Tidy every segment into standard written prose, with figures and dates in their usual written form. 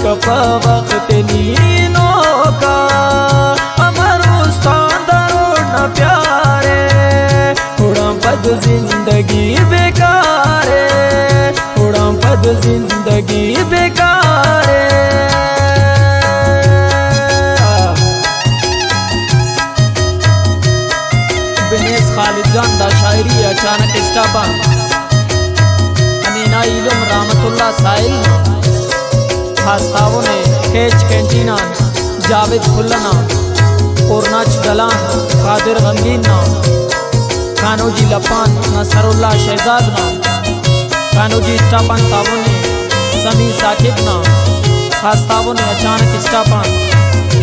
कपा वक्त नीनो का अमर उस्ताद न प्यारे उड़ा पद जिंदगी बेकार उड़ा पद जिंदगी बेकार बिनेस खालिद जान दा शायरी अचानक स्टापा अनीना इलम रहमतुल्लाह साहिल खास्तावों ने खेच कैंटीना जावेद खुल्लना पूर्णाच डलान कादिर गमगीना कानोजी लपान नसरुल्ला शहजाद ना कानोजी स्टापान तावों ने समी साकिब ना खास्तावों ने अचानक स्टापान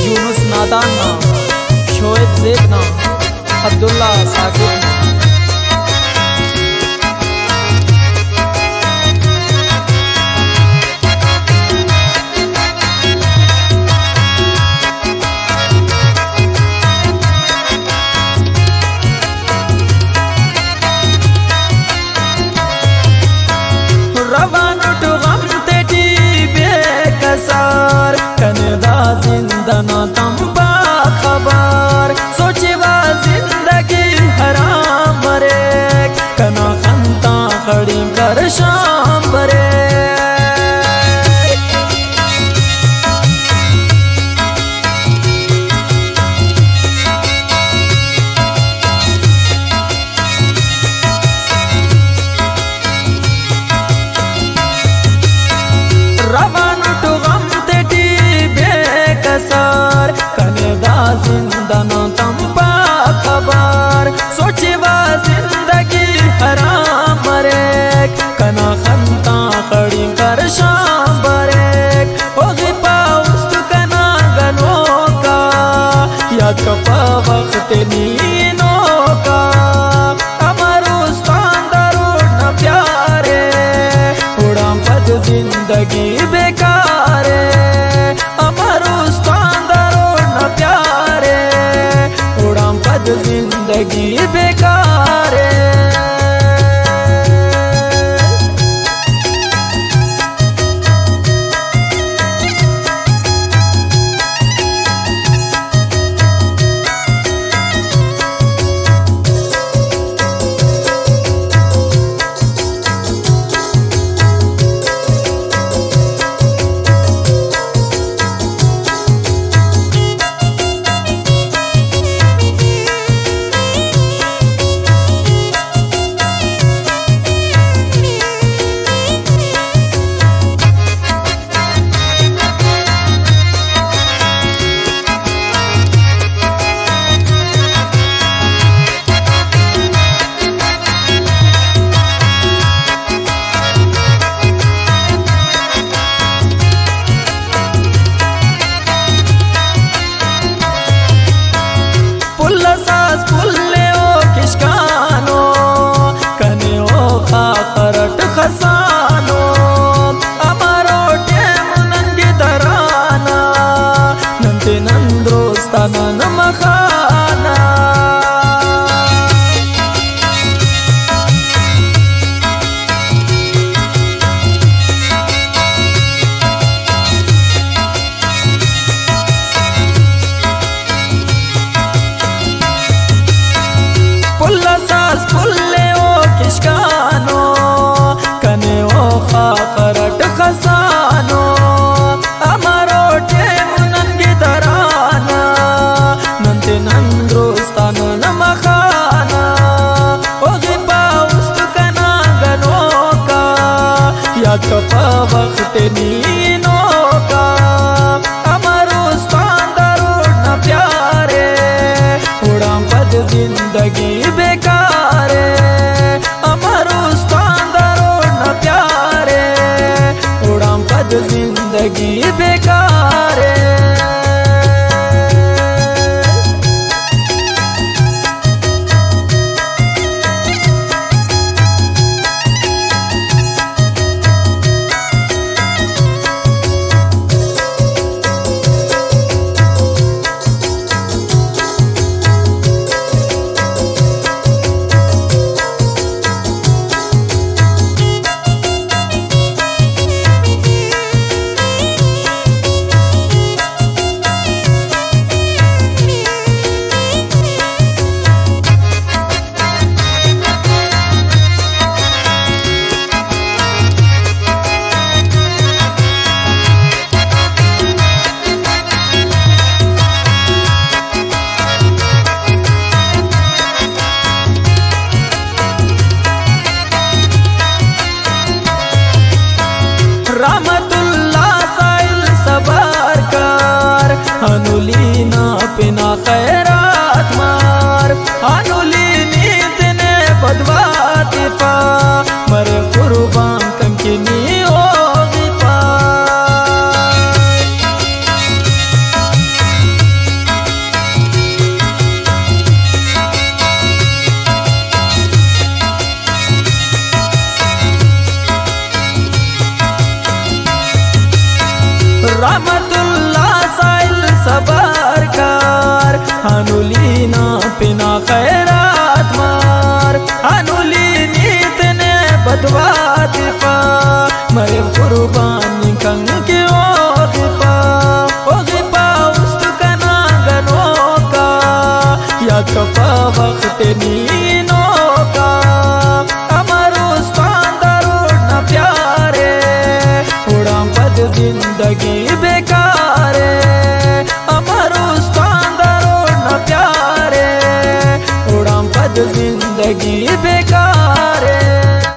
यूनुस नादान ना शोएब जेब ना अब्दुल्ला साकिब ना जिंदना तम खबर सोचे वा जिंदगी हराम मरे कना खंता खड़ी कर शाम बरे जिंदना तम खबर सोचे वा जिंदगी हराम मरे कना खंता खड़ी कर शाम बरे होगी पाउस्त कना गनो का या कपा वक्त नीनो का अमर उस्ताद न प्यारे उड़ा पद जिंदगी बेकार अमर उस्ताद न प्यारे उड़ा पद जिंदगी बेकार खसानो अमरो टेम नंगी दराना नंते नंद्रोस्ताना नमखाना पुल्ला सास पुल्ले ओ किशकानो खरट खसानो अमरो टेम नंगी दराना नंते नंद्रोस्ताना नमखाना होगी पाउस्त कना गनो का या कपा वक्त नीनो का अमर उस्ताद न प्यारे उड़ा पद जिंदगी बेकार अमर उस्ताद न प्यारे उड़ा पद जिंदगी बेकार मरे कुर्बानी कंग के ओगिपा उसका नागनो का या कपा वक्त नीनो का अमर उस्तांदरो न प्यारे उड़ाम पद जिंदगी बेकारे अमर उस्तांदरो न प्यारे उड़ाम पद जिंदगी बेकार।